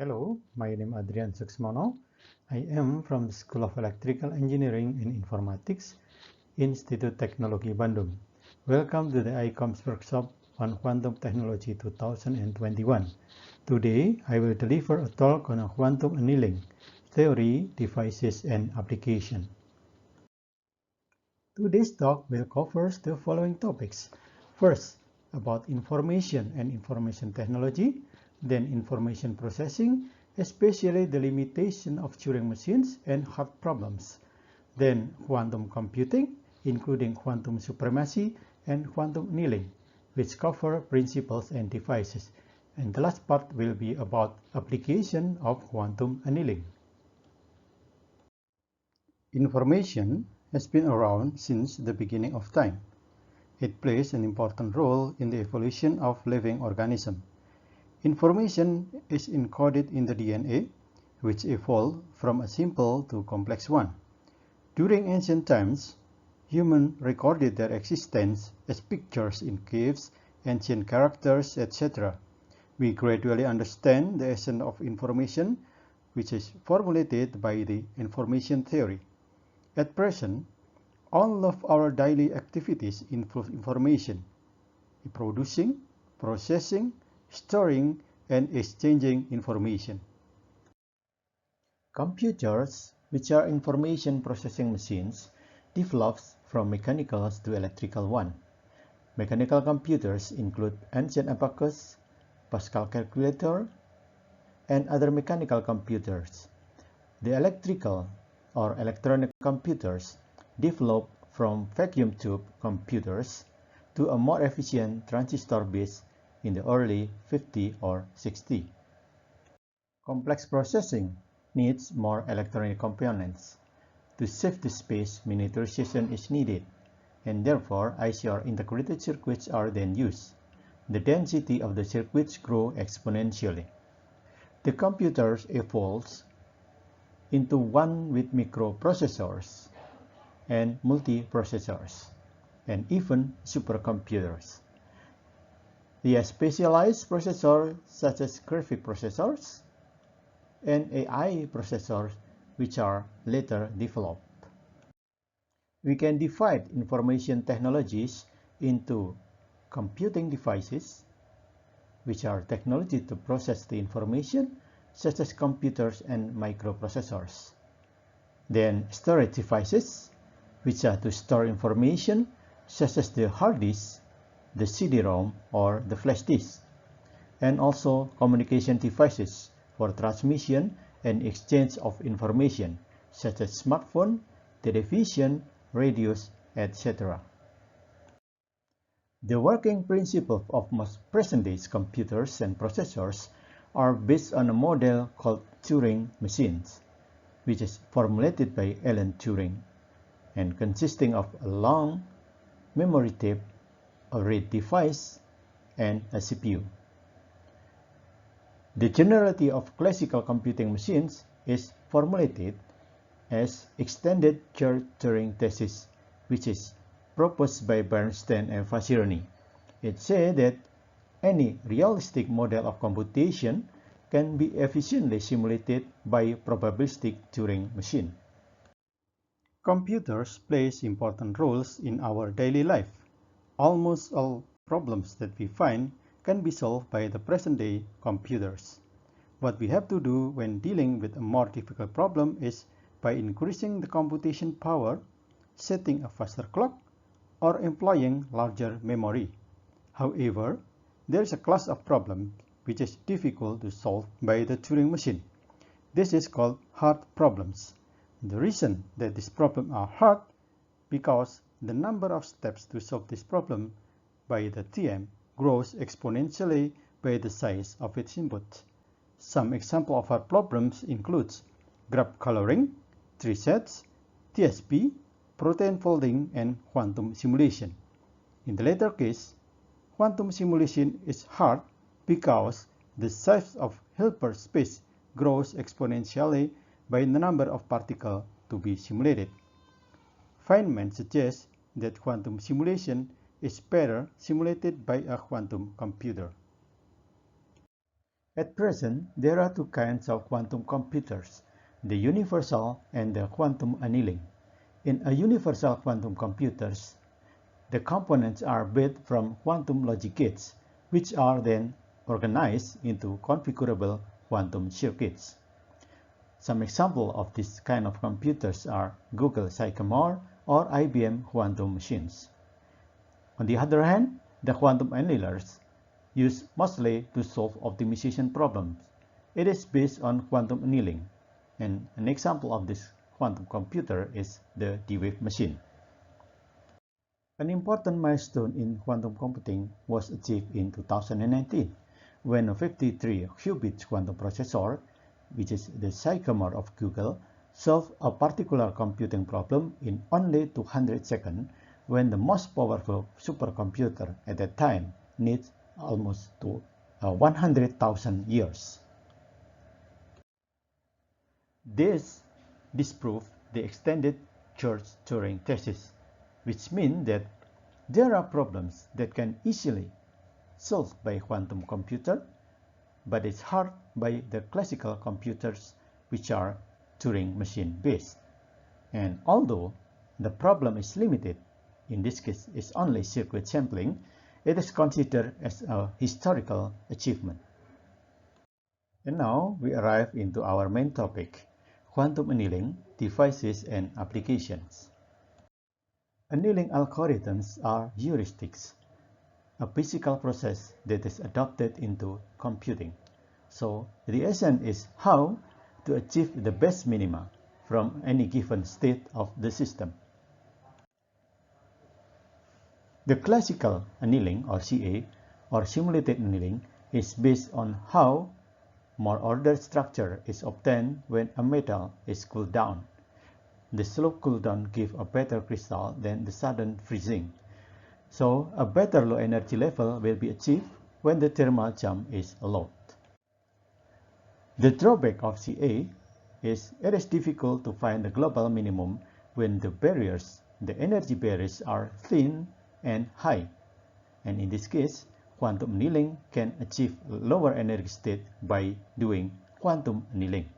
Hello, my name is Adrian Suksmono. I am from the School of Electrical Engineering and Informatics, Institute Teknologi Bandung. Welcome to the AICOMS workshop on Quantum Technology 2021. Today, I will deliver a talk on quantum annealing, theory, devices, and application. Today's talk will cover the following topics. First, about information and information technology, then information processing, especially the limitation of Turing machines and hard problems. Then quantum computing, including quantum supremacy and quantum annealing, which cover principles and devices. And the last part will be about application of quantum annealing. Information has been around since the beginning of time. It plays an important role in the evolution of living organisms. Information is encoded in the DNA, which evolved from a simple to complex one. During ancient times, humans recorded their existence as pictures in caves, ancient characters, etc. We gradually understand the essence of information, which is formulated by the information theory. At present, all of our daily activities involve information, producing, processing, storing, and exchanging information. Computers, which are information processing machines, developed from mechanical to electrical one. Mechanical computers include ancient abacus, Pascal calculator, and other mechanical computers. The electrical or electronic computers developed from vacuum tube computers to a more efficient transistor base in the early 50 or 60. Complex processing needs more electronic components. To save the space, miniaturization is needed, and therefore IC or integrated circuits are then used. The density of the circuits grows exponentially. The computers evolves into one with microprocessors and multiprocessors, and even supercomputers. The specialized processors such as graphic processors and AI processors, which are later developed. We can divide information technologies into computing devices, which are technology to process the information, such as computers and microprocessors. Then storage devices, which are to store information, such as the hard disk, the CD-ROM, or the flash disk. And also communication devices for transmission and exchange of information, such as smartphone, television, radios, etc. The working principles of most present-day computers and processors are based on a model called Turing machines, which is formulated by Alan Turing and consisting of a long memory tape, a read device, and a CPU. The generality of classical computing machines is formulated as extended Church Turing thesis, which is proposed by Bernstein and Fasironi. It says that any realistic model of computation can be efficiently simulated by probabilistic Turing machine. Computers play important roles in our daily life. Almost all problems that we find can be solved by the present-day computers. What we have to do when dealing with a more difficult problem is by increasing the computation power, setting a faster clock, or employing larger memory. However, there is a class of problems which is difficult to solve by the Turing machine. This is called hard problems. The reason that these problems are hard because the number of steps to solve this problem by the TM grows exponentially by the size of its input. Some examples of hard problems include graph coloring, tree sets, TSP, protein folding, and quantum simulation. In the latter case, quantum simulation is hard because the size of Hilbert space grows exponentially by the number of particles to be simulated. Feynman suggests that quantum simulation is better simulated by a quantum computer. At present, there are two kinds of quantum computers, the universal and the quantum annealing. In a universal quantum computers, the components are built from quantum logic gates, which are then organized into configurable quantum circuits. Some examples of this kind of computers are Google's Hadamard or IBM quantum machines. On the other hand, the quantum annealers used mostly to solve optimization problems. It is based on quantum annealing, and an example of this quantum computer is the D-Wave machine. An important milestone in quantum computing was achieved in 2019 when a 53-qubit quantum processor, which is the Sycamore of Google, solved a particular computing problem in only 200 seconds when the most powerful supercomputer at that time needs almost 100,000 years. This disproved the extended Church-Turing thesis, which means that there are problems that can easily solved by quantum computer, but it's hard by the classical computers, which are Turing machine based. And although the problem is limited, in this case it's only circuit sampling, it is considered as a historical achievement. And now we arrive into our main topic, quantum annealing, devices and applications. Annealing algorithms are heuristics, a physical process that is adopted into computing. So the essence is how to achieve the best minima from any given state of the system. The classical annealing or CA or simulated annealing is based on how more ordered structure is obtained when a metal is cooled down. The slow cool down gives a better crystal than the sudden freezing. So a better low energy level will be achieved when the thermal jump is allowed. The drawback of CA is it is difficult to find the global minimum when the barriers, the energy barriers are thin and high. And in this case, quantum annealing can achieve lower energy state by doing quantum annealing.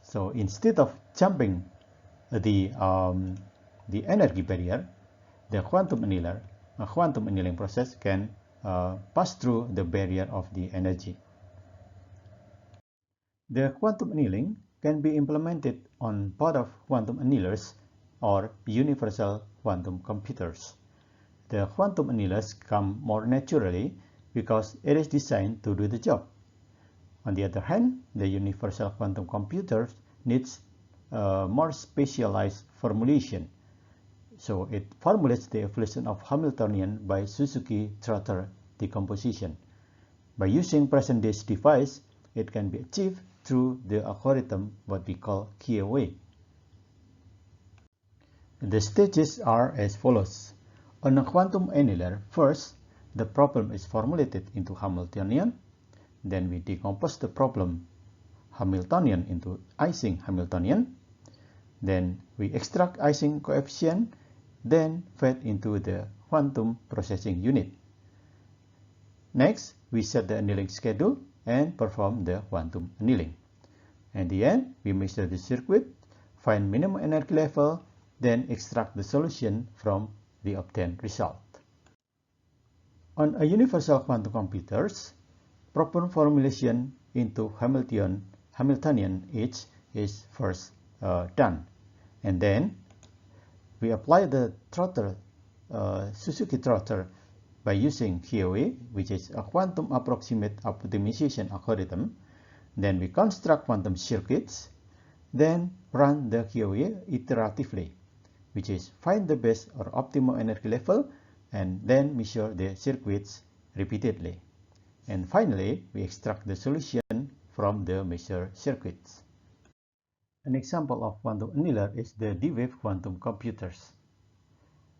So instead of jumping the energy barrier, the quantum annealing process can pass through the barrier of the energy. The quantum annealing can be implemented on part of quantum annealers or universal quantum computers. The quantum annealers come more naturally because it is designed to do the job. On the other hand, the universal quantum computers needs more specialized formulation. So it formulates the equation of Hamiltonian by Suzuki-Trotter decomposition. By using present-day device, it can be achieved through the algorithm what we call KOA. The stages are as follows. On a quantum annealer, first, the problem is formulated into Hamiltonian. Then we decompose the problem Hamiltonian into Ising Hamiltonian. Then we extract Ising coefficient, then fed into the quantum processing unit. Next, we set the annealing schedule and perform the quantum annealing. At the end, we measure the circuit, find minimum energy level, then extract the solution from the obtained result. On a universal quantum computers, proper formulation into Hamiltonian H is first done, and then we apply the Trotter, Suzuki-Trotter by using KOA, which is a quantum approximate optimization algorithm. Then we construct quantum circuits, then run the KOA iteratively, which is find the best or optimal energy level and then measure the circuits repeatedly. And finally, we extract the solution from the measured circuits. An example of quantum annealer is the D-Wave quantum computers.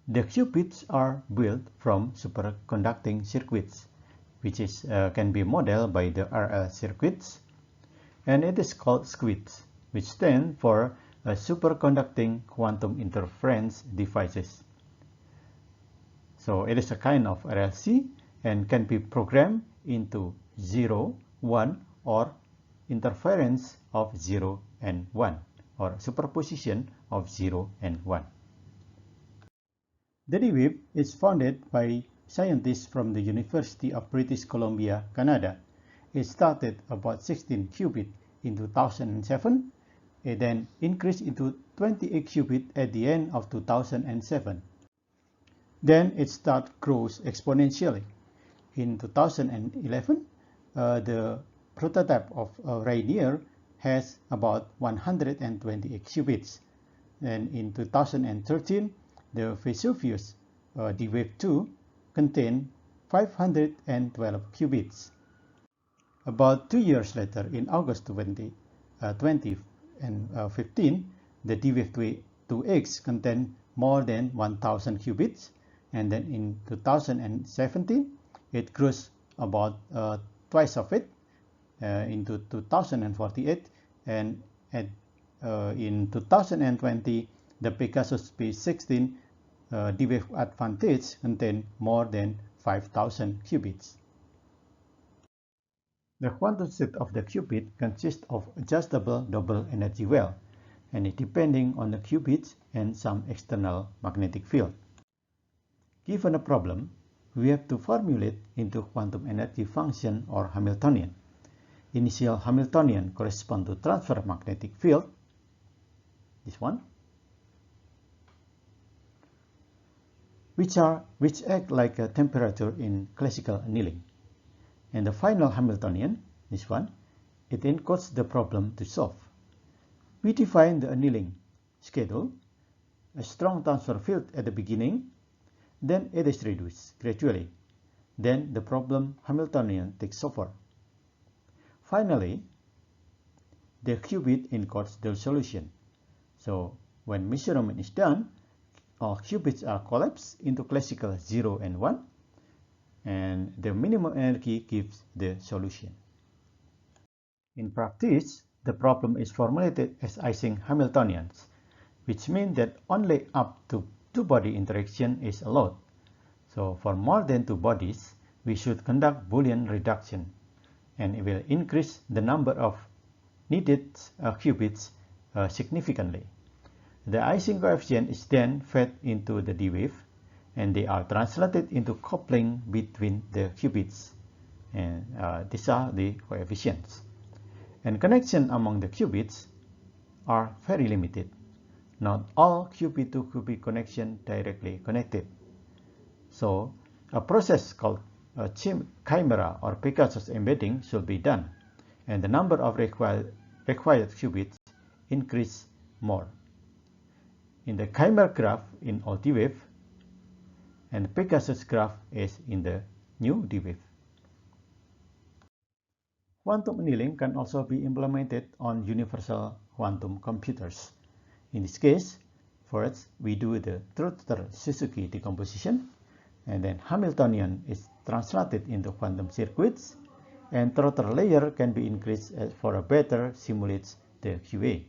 The qubits are built from superconducting circuits, which can be modeled by the RL circuits, and it is called SQUIDs, which stand for superconducting quantum interference devices. So it is a kind of RLC and can be programmed into 0, 1 or interference of 0 and 1 or superposition of 0 and 1. The D-wave is founded by scientists from the University of British Columbia, Canada. It started about 16 qubits in 2007. It then increased into 28 qubits at the end of 2007. Then it started grows exponentially. In 2011, the prototype of Rainier has about 128 qubits. And in 2013, the Vesuvius D-Wave 2 contained 512 qubits. About 2 years later, in August 2015, the D-Wave 2X contained more than 1,000 qubits. And then in 2017, it grows about twice of it into 2048, and in 2020, the Pegasus P16 D-Wave Advantage contained more than 5,000 qubits. The quantum state of the qubit consists of adjustable double energy well, and it depending on the qubits and some external magnetic field. Given a problem, we have to formulate into quantum energy function or Hamiltonian. Initial Hamiltonian correspond to transfer magnetic field, this one, which act like a temperature in classical annealing. And the final Hamiltonian, this one, it encodes the problem to solve. We define the annealing schedule, a strong transfer field at the beginning, then it is reduced gradually. Then the problem Hamiltonian takes over. Finally, the qubit encodes the solution. So when measurement is done, all qubits are collapsed into classical 0 and 1, and the minimum energy gives the solution. In practice, the problem is formulated as Ising Hamiltonians, which means that only up to two-body interaction is allowed. So for more than two bodies, we should conduct Boolean reduction, and it will increase the number of needed qubits significantly. The Ising coefficient is then fed into the D-wave, and they are translated into coupling between the qubits, and these are the coefficients. And connection among the qubits are very limited. Not all qubit to qubit connection directly connected. So a process called chimera or Pegasus embedding should be done, and the number of required qubits increase more. In the chimera graph in old D-wave, and the Pegasus graph is in the new D-wave. Quantum annealing can also be implemented on universal quantum computers. In this case, first we do the Truth-Suzuki decomposition, and then Hamiltonian is translated into quantum circuits, and Trotter layer can be increased for a better simulates the QA.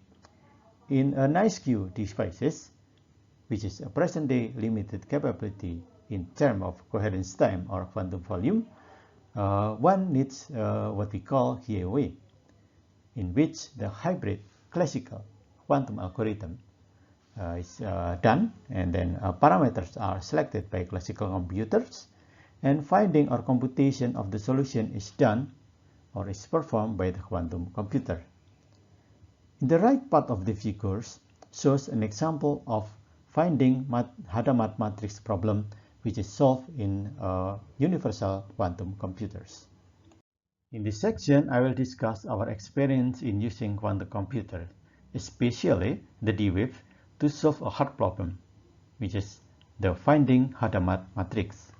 In a nice Q devices, which is a present-day limited capability in terms of coherence time or quantum volume, one needs what we call QA, in which the hybrid classical quantum algorithm is done, and then parameters are selected by classical computers, and finding or computation of the solution is done or is performed by the quantum computer. In the right part of the figures shows an example of finding Hadamard matrix problem, which is solved in universal quantum computers. In this section, I will discuss our experience in using quantum computer, especially the D-wave, to solve a hard problem, which is the finding Hadamard matrix.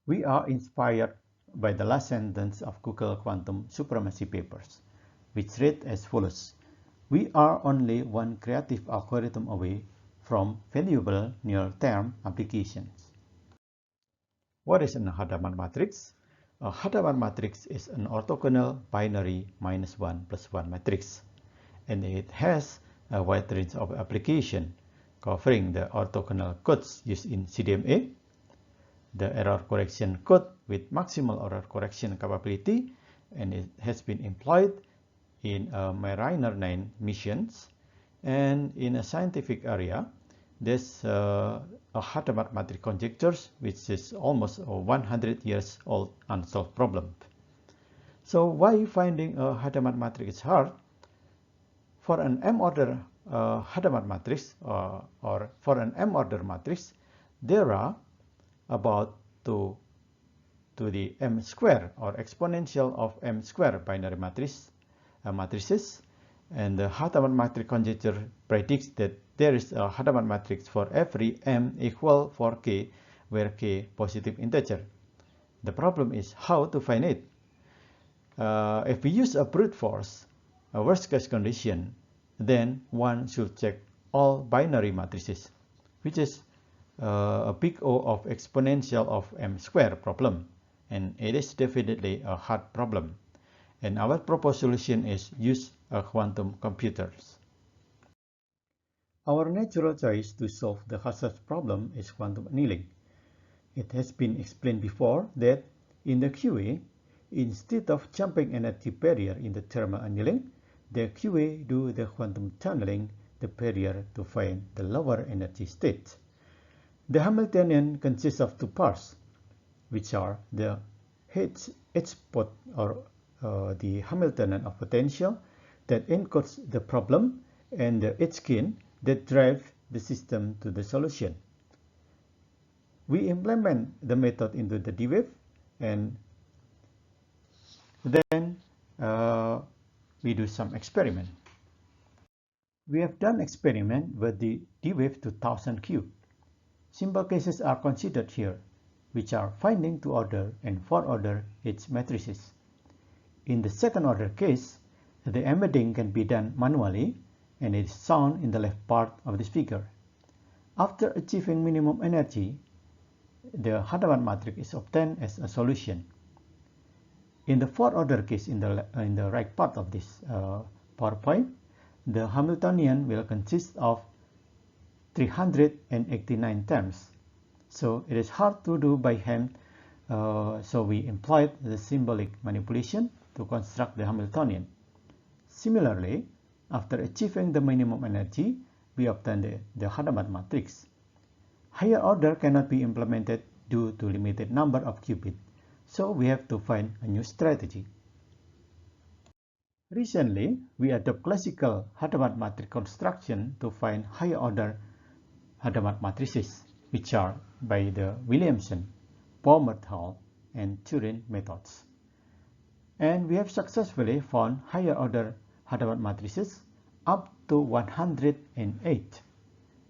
We are inspired by the last sentence of Google Quantum Supremacy papers, which read as follows: "We are only one creative algorithm away from valuable near-term applications." What is a Hadamard matrix? A Hadamard matrix is an orthogonal binary -1 + 1 matrix, and it has a wide range of application covering the orthogonal codes used in CDMA, the error correction code with maximal error correction capability, and it has been employed in Mariner 9 missions. And in a scientific area, there's a Hadamard matrix conjectures, which is almost 100 years old unsolved problem. So why finding a Hadamard matrix is hard? For an M-order Hadamard matrix or for an M-order matrix, there are about 2 to the m square or exponential of m square binary matrices, and the Hadamard matrix conjecture predicts that there is a Hadamard matrix for every m equal for k, where k positive integer. The problem is how to find it. If we use a brute force, a worst case condition, then one should check all binary matrices, which is a big O of exponential of m square problem, and it is definitely a hard problem. And our proposed solution is use quantum computers. Our natural choice to solve the hazard problem is quantum annealing. It has been explained before that in the QA, instead of jumping energy barrier in the thermal annealing, the QA do the quantum tunneling the barrier to find the lower energy state. The Hamiltonian consists of two parts, which are the H-spot or the Hamiltonian of potential that encodes the problem, and the H-gain that drives the system to the solution. We implement the method into the D-wave, and then we do some experiment. We have done experiment with the D-wave to 1000 cube. Simple cases are considered here, which are finding 2-order and 4-order H-matrices. In the second-order case, the embedding can be done manually, and it is shown in the left part of this figure. After achieving minimum energy, the Hadamard matrix is obtained as a solution. In the 4th-order case, in the right part of this PowerPoint, the Hamiltonian will consist of 389 terms. So it is hard to do by hand, so we employed the symbolic manipulation to construct the Hamiltonian. Similarly, after achieving the minimum energy, we obtain the Hadamard matrix. Higher order cannot be implemented due to limited number of qubits, so we have to find a new strategy. Recently, we adopt classical Hadamard matrix construction to find higher order Hadamard matrices, which are by the Williamson, Baumert, and Turing methods. And we have successfully found higher order Hadamard matrices up to 108.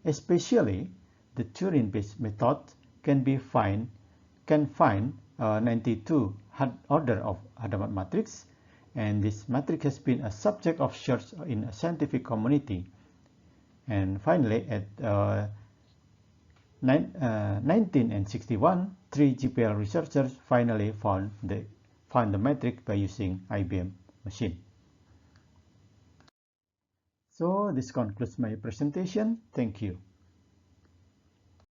Especially, the Turing-based method can find 92 order of Hadamard matrix, and this matrix has been a subject of search in a scientific community. And finally, at 1961, 3 GPL researchers finally found the matrix by using IBM machine. So this concludes my presentation. Thank you.